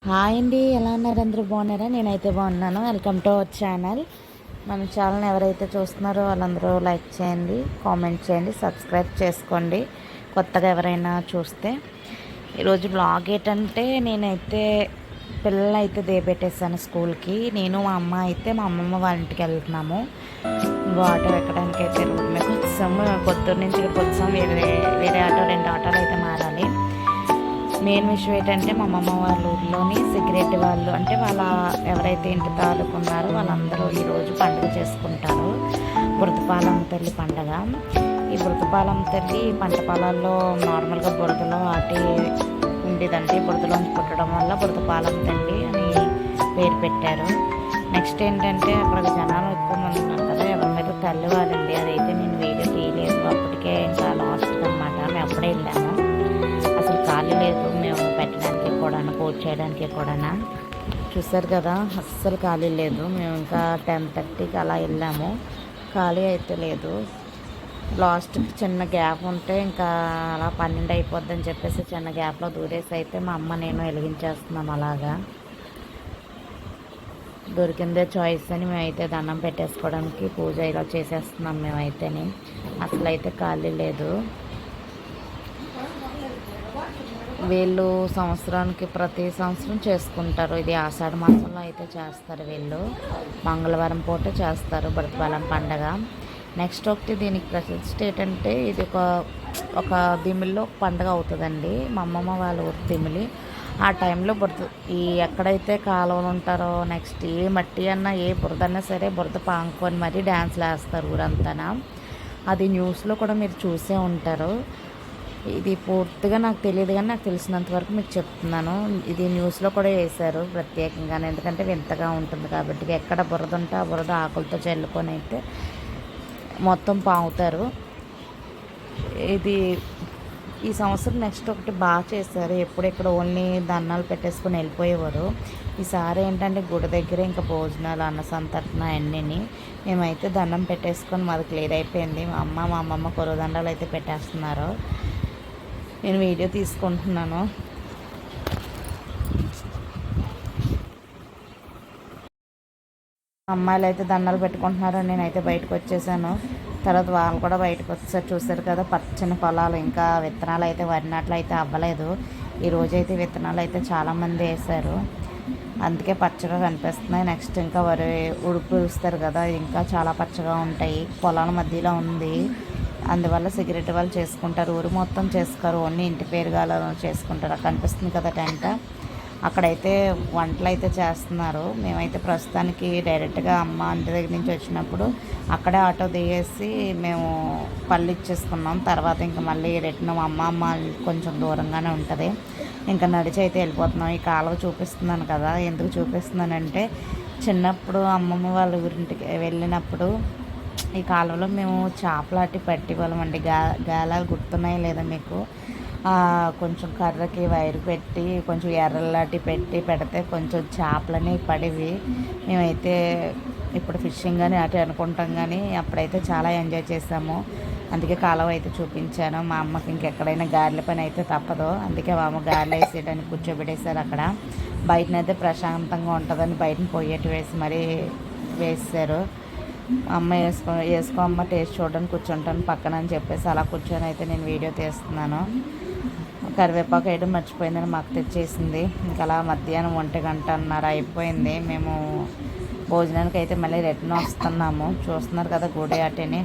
Hi అండి, ఎలా ఉన్నారు? అందరూ బాగున్నారా? నేనైతే బాగున్నాను. Welcome to our channel. మన ఛానల్ని ఎవరైతే చూస్తున్నారో వాళ్ళందరూ లైక్ చేయండి, కామెంట్ చేయండి, సబ్స్క్రైబ్ చేసుకోండి కొత్తగా ఎవరైనా చూస్తే. ఈరోజు బ్లాగ్ ఏంటంటే నేనైతే పిల్లలు అయితే దేబెట్టేసాను స్కూల్కి. నేను మా అమ్మ అయితే మా అమ్మమ్మ వాళ్ళ ఇంటికి వెళ్తున్నాము. ఆటో ఎక్కడానికి అయితే రోడ్డు మీద వచ్చాము. కొత్తూరు నుంచి ఇక్కడికి వచ్చాము. వేరే వేరే ఆటో 2 ఆటోలు అయితే మారాలి. మెయిన్ విషయం ఏంటంటే మా అమ్మమ్మ వాళ్ళ ఊర్లోని సెక్యూరిటీ వాళ్ళు అంటే వాళ్ళ ఎవరైతే ఇంటి తాలూకున్నారో వాళ్ళందరూ ఈరోజు పండుగ చేసుకుంటారు. బురదపాలెం తల్లి పండగ. ఈ బురదపాలెం తల్లి పంట పొలాల్లో నార్మల్గా బురదలో ఆటి ఉండేదంటే బురదలోంచి పుట్టడం వల్ల బురదపాలెం తల్లి అని పేరు పెట్టారు. నెక్స్ట్ ఏంటంటే అక్కడ జనాలు ఎక్కువ మంది ఉన్నారు కదా, ఎవరి మీద తల్లి వాళ్ళండి. అదైతే నేను వీడియో తీయలేదు, అప్పటికే ఇంకా లాస్ట్ అనమాట. మేము అప్పుడే వెళ్ళాము. అసలు ఖాళీ లేదు మేము పెట్టడానికి కూడా, పూజ చేయడానికి కూడా. చూసారు కదా, అస్సలు ఖాళీ లేదు. మేము ఇంకా 10:30కి అలా వెళ్ళాము. ఖాళీ అయితే లేదు. లాస్ట్కి చిన్న గ్యాప్ ఉంటే ఇంకా అలా 12 అయిపోద్దని చెప్పేసి చిన్న గ్యాప్లో దూరేసి అయితే మా అమ్మ నేను వెలిగించేస్తున్నాం. అలాగా దొరికిందే చాయిస్ అని మేమైతే దండం పెట్టేసుకోవడానికి పూజ ఇలా చేసేస్తున్నాం మేమైతేనే. అసలు అయితే ఖాళీ లేదు. వీళ్ళు సంవత్సరానికి ప్రతి సంవత్సరం చేసుకుంటారు. ఇది ఆషాఢ మాసంలో అయితే చేస్తారు వీళ్ళు. మంగళవారం పూట చేస్తారు బురదపాలెం పండగ. నెక్స్ట్ ఒకటి దీనికి ప్రసిద్ధి ఏంటంటే ఇది ఒక దిమిల్లో పండగ అవుతుందండి. మా అమ్మమ్మ వాళ్ళ ఊరు దిమిలి. ఆ టైంలో ఈ ఎక్కడైతే కాలువలు ఉంటారో నెక్స్ట్ ఏ మట్టి అన్నా ఏ బురద అన్నా సరే బురద పాంకొని మరీ డ్యాన్స్లు వేస్తారు ఊరంతా. అది న్యూస్లో కూడా మీరు చూసే ఉంటారు. ఇది పూర్తిగా నాకు తెలియదు కానీ నాకు తెలిసినంత వరకు మీకు చెప్తున్నాను. ఇది న్యూస్లో కూడా వేశారు ప్రత్యేకంగా, ఎందుకంటే వింతగా ఉంటుంది కాబట్టి. ఎక్కడ బురద ఉంటే ఆ బురద ఆకులతో చల్లుకొని అయితే మొత్తం పాముతారు. ఇది ఈ సంవత్సరం నెక్స్ట్ ఒకటి బాగా చేశారు. ఎప్పుడెక్కడ ఓన్లీ దండాలు పెట్టేసుకొని వెళ్ళిపోయేవారు. ఈసారి ఏంటంటే గుడి దగ్గర ఇంకా భోజనాలు, అన్న సంతర్పణ అన్నీ. మేమైతే దండం పెట్టేసుకొని మాది క్లియర్ అయిపోయింది. మా అమ్మమ్మ కొరువు దండాలు అయితే పెట్టేస్తున్నారు. నేను వీడియో తీసుకుంటున్నాను. అమ్మాయిలు అయితే దండాలు పెట్టుకుంటున్నారు. నేనైతే బయటకు వచ్చేసాను. తర్వాత వాళ్ళు కూడా బయటకు వచ్చేసారు. చూసారు కదా, పచ్చని పొలాలు. ఇంకా విత్తనాలు అయితే వరినట్లు అయితే అవ్వలేదు. ఈరోజైతే విత్తనాలు అయితే చాలామంది వేశారు, అందుకే పచ్చగా కనిపిస్తున్నాయి. నెక్స్ట్ ఇంకా వరి ఉడుపు ఇస్తారు కదా, ఇంకా చాలా పచ్చగా ఉంటాయి. పొలాల మధ్యలో ఉంది, అందువల్ల సిగరెట్ వాళ్ళు చేసుకుంటారు. ఊరు మొత్తం చేసుకోరు, ఓన్లీ ఇంటి పేరు గాల చేసుకుంటారు. కనిపిస్తుంది కదా టెంట, అక్కడైతే వంటలు అయితే చేస్తున్నారు. మేమైతే ప్రస్తుతానికి డైరెక్ట్గా అమ్మ ఇంటి దగ్గర నుంచి వచ్చినప్పుడు అక్కడే ఆటో దిగేసి మేము పళ్ళు ఇచ్చేసుకున్నాం. తర్వాత ఇంకా మళ్ళీ రిటర్న్ అమ్మ కొంచెం దూరంగానే ఉంటుంది, ఇంకా నడిచి అయితే వెళ్ళిపోతున్నాం. ఈ కాలువ చూపిస్తున్నాను కదా, ఎందుకు చూపిస్తున్నానంటే చిన్నప్పుడు అమ్మమ్మ వాళ్ళ ఊరింటికి వెళ్ళినప్పుడు ఈ కాలువలో మేము చేపలాటి పట్టేవాళ్ళం అండి. గాలాలు గుర్తున్నాయి లేదా మీకు? కొంచెం కర్రకి వైరు పెట్టి కొంచెం ఎర్రలాంటి పెడితే కొంచెం చేపలని పడేవి. మేమైతే ఇప్పుడు ఫిషింగ్ అని అటు అనుకుంటాం కానీ అప్పుడైతే చాలా ఎంజాయ్ చేసాము. అందుకే కాలువ అయితే చూపించాను. మా అమ్మకి ఇంకెక్కడైనా గారెల పని అయితే తప్పదు, అందుకే మా అమ్మ గారెలు వేసేయడానికి కూర్చోబెట్టేశారు అక్కడ. బయటనైతే ప్రశాంతంగా ఉంటుందని బయటను పొయ్యేటి వేసి మరీ వేసారు. అమ్మ వేసుకో అమ్మ టేస్ట్ చూడడానికి కూర్చుంటాను పక్కన అని చెప్పేసి అలా కూర్చొని అయితే నేను వీడియో తీస్తున్నాను. కరివేపాకు వేయడం మర్చిపోయిందని మాకు తెచ్చేసింది. ఇంకా అలా మధ్యాహ్నం 1:30 అయిపోయింది. మేము భోజనానికి అయితే మళ్ళీ రిటర్న్ వస్తున్నాము. చూస్తున్నారు కదా గుడి అటని.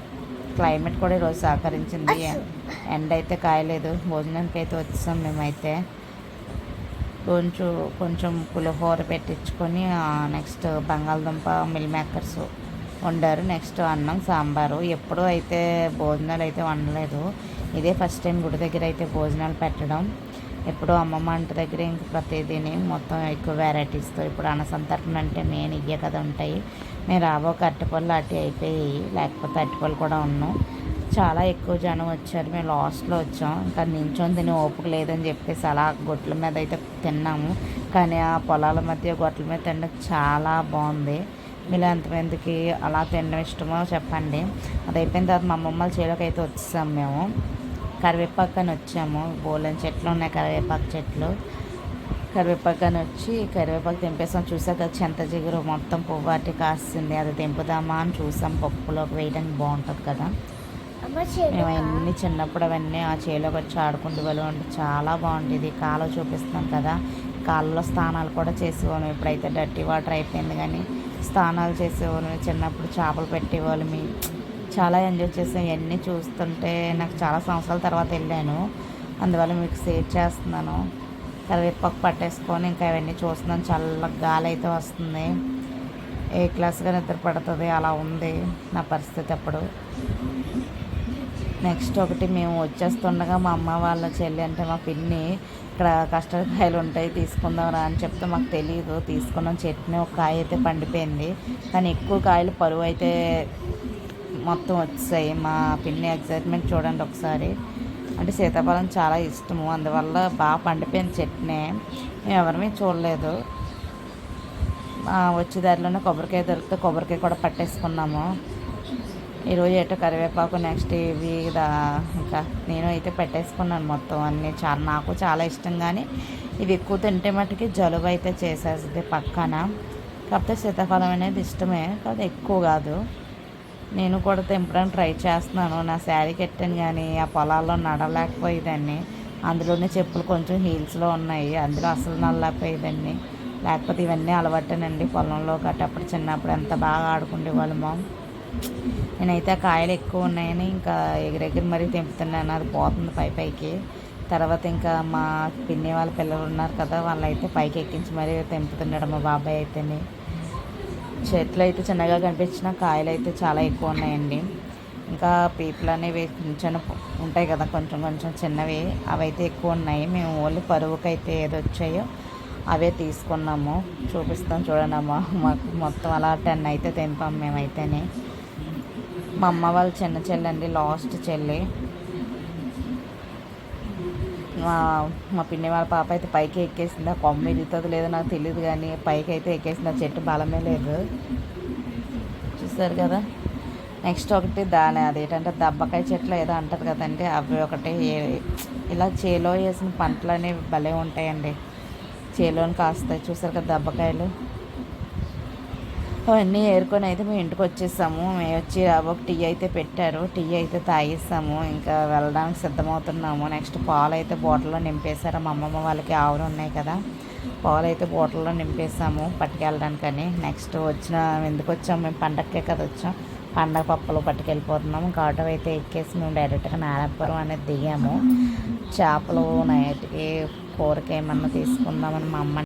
క్లైమేట్ కూడా ఈరోజు సహకరించింది, ఎండ అయితే కాయలేదు. భోజనానికి అయితే వచ్చాం మేమైతే. కొంచెం పులిహోర పెట్టించుకొని నెక్స్ట్ బంగాళదుంప మిల్ మేకర్స్ వండారు. నెక్స్ట్ అన్నం సాంబారు. ఎప్పుడూ అయితే భోజనాలు అయితే వండలేదు, ఇదే ఫస్ట్ టైం గుడి దగ్గర అయితే భోజనాలు పెట్టడం. ఎప్పుడూ అమ్మమ్మ ఇంటి దగ్గర ఇంక ప్రతిదీని మొత్తం ఎక్కువ వెరైటీస్తో. ఇప్పుడు అన్నసంతర్పణ అంటే మెయిన్ ఇవే కదా ఉంటాయి. మేము రాబోక అరటిపళ్ళు అటు అయిపోయాయి, లేకపోతే అరటిపళ్ళు కూడా ఉన్నాం. చాలా ఎక్కువ జనం వచ్చారు. మేము లాస్ట్లో వచ్చాం, ఇంకా నించొని తిని ఓపిక లేదని చెప్పేసి అలా గొట్ల మీద అయితే తిన్నాము. కానీ ఆ పొలాల మధ్య గొట్ల మీద తినడం చాలా బాగుంది. మీలో ఎంతమందికి అలా తినడం ఇష్టమో చెప్పండి. అది అయిపోయిన తర్వాత మా అమ్మమ్మ చేలోకి అయితే వచ్చేసాము. మేము కరివేపాకు అని వచ్చాము. బోలని చెట్లు ఉన్నాయి, కరివేపాకు చెట్లు. కరివేపాకు అని వచ్చి కరివేపాకు తెంపేసాం. చూసాక చింత జిగురు మొత్తం పువ్వాటి కాస్తుంది, అది తెంపుదామా అని చూసాం. పప్పులోకి వేయడానికి బాగుంటుంది కదా. మేము అవన్నీ చిన్నప్పుడు అవన్నీ ఆ చేలోకి వచ్చి ఆడుకుంటూ వెళ్ళి చాలా బాగుండేది. కాలువ చూపిస్తున్నాం కదా, కాళ్ళలో స్నానాలు కూడా చేసేవాళ్ళం. ఇప్పుడైతే డర్టీ వాటర్ అయిపోయింది, కానీ స్నానాలు చేసేవాళ్ళం. చిన్నప్పుడు చేపలు పెట్టేవాళ్ళమి, చాలా ఎంజాయ్ చేసాం. ఇవన్నీ చూస్తుంటే నాకు చాలా సంవత్సరాల తర్వాత వెళ్ళాను, అందువల్ల మీకు షేర్ చేస్తున్నాను. కరివేపాకు పట్టేసుకొని ఇంకా అవన్నీ చూస్తున్నాను. చల్ల గాలి అయితే వస్తుంది, ఏ క్లాస్గా నిద్ర పడుతుంది, అలా ఉంది నా పరిస్థితి అప్పుడు. నెక్స్ట్ ఒకటి మేము వచ్చేస్తుండగా మా అమ్మ వాళ్ళ చెల్లి అంటే మా పిన్ని ఇక్కడ కస్టర్డ్ కాయలు ఉంటాయి తీసుకుందాం రా అని చెప్తే మాకు తెలియదు. తీసుకున్నాం. చట్నీ ఒక కాయ అయితే పండిపోయింది, కానీ ఎక్కువ కాయలు పరువు అయితే మొత్తం వచ్చాయి. మా పిన్ని ఎగ్జైట్మెంట్ చూడండి ఒకసారి. అంటే సీతాఫలం చాలా ఇష్టము, అందువల్ల బాగా పండిపోయిన చట్నీ. మేము ఎవరిమీ చూడలేదు. వచ్చే దారిలోనే కొబ్బరికాయ దొరికితే కొబ్బరికాయ కూడా పట్టేసుకున్నాము. ఈరోజు ఏటో కరివేపాకు, నెక్స్ట్ ఇవి ఇంకా నేను అయితే పెట్టేసుకున్నాను మొత్తం అన్నీ. నాకు చాలా ఇష్టం, కానీ ఇవి ఎక్కువ తింటే మట్టుకి జలుబు అయితే చేసేస్తుంది పక్కన. కాకపోతే సీతాఫలం అనేది ఇష్టమే, కాదు ఎక్కువ కాదు. నేను కూడా తెంపడానికి ట్రై చేస్తున్నాను. నా శారీ కట్టాను, కానీ ఆ పొలాల్లో నడలేకపోయేదాన్ని. అందులోనే చెప్పులు కొంచెం హీల్స్లో ఉన్నాయి, అందులో అసలు నడలేకపోయేదాన్ని. లేకపోతే ఇవన్నీ అలవాటేనండి పొలంలో గట్టప్పుడు. చిన్నప్పుడు ఎంత బాగా ఆడుకునే వాళ్ళమో. నేనైతే ఆ కాయలు ఎక్కువ ఉన్నాయని ఇంకా ఎగిరెగిరి మరీ తెంపుతున్నాను, అది పోతుంది పైకి. తర్వాత ఇంకా మా పిన్ని వాళ్ళ పిల్లలు ఉన్నారు కదా, వాళ్ళైతే పైకి ఎక్కించి మరీ తెంపుతున్నాడు మా బాబాయ్ అయితేనే. చెట్లు అయితే చిన్నగా కనిపించిన కాయలు అయితే చాలా ఎక్కువ ఉన్నాయండి. ఇంకా పీపులు అనేవి చిన్న ఉంటాయి కదా, కొంచెం కొంచెం చిన్నవి, అవి అయితే ఎక్కువ ఉన్నాయి. మేము ఓన్లీ పరువుకి అయితే ఏది వచ్చాయో అవే తీసుకున్నాము. చూపిస్తాం చూడండి అమ్మ. మాకు మొత్తం అలా 10 అయితే తెంపాము మేమైతేనే. మా అమ్మ వాళ్ళ చిన్న చెల్లి అండి, లాస్ట్ చెల్లి. మా పిన్ని వాళ్ళ పాప అయితే పైకి ఎక్కేసింది. ఆ కొమ్మ ఎదుగుతుంది లేదో నాకు తెలియదు, కానీ పైకి అయితే ఎక్కేసింది. ఆ చెట్టు బలమే లేదు, చూసారు కదా. నెక్స్ట్ ఒకటి అదేంటంటే దబ్బకాయ చెట్లు ఏదో అంటారు కదండి, అవి ఒకటి. ఇలా చేలో వేసిన పంటలు అనేవి భలే ఉంటాయండి, చేలోని కాస్తాయి. చూసారు కదా దబ్బకాయలు. అవన్నీ ఏరుకొని అయితే మేము ఇంటికి వచ్చేసాము. మేము వచ్చి ఒక టీ అయితే పెట్టారు, టీ అయితే తాగేసాము. ఇంకా వెళ్ళడానికి సిద్ధమవుతున్నాము. నెక్స్ట్ పాలు అయితే బాటిల్లో నింపేశారు. మా అమ్మమ్మ వాళ్ళకి ఆవులు ఉన్నాయి కదా, పాలు అయితే బాటిల్లో నింపేసాము పట్టుకెళ్ళడానికని. నెక్స్ట్ ఎందుకు వచ్చాము, మేము పండగకే కదా వచ్చాం, పండగ పప్పులు పట్టుకెళ్ళిపోతున్నాము. ఇంకా ఆటో అయితే ఎక్కేసి మేము డైరెక్ట్గా నారాయణపురం అనేది దిగాము. చేపలు నైట్కి కూరకి ఏమన్నా తీసుకుందామని మా అమ్మ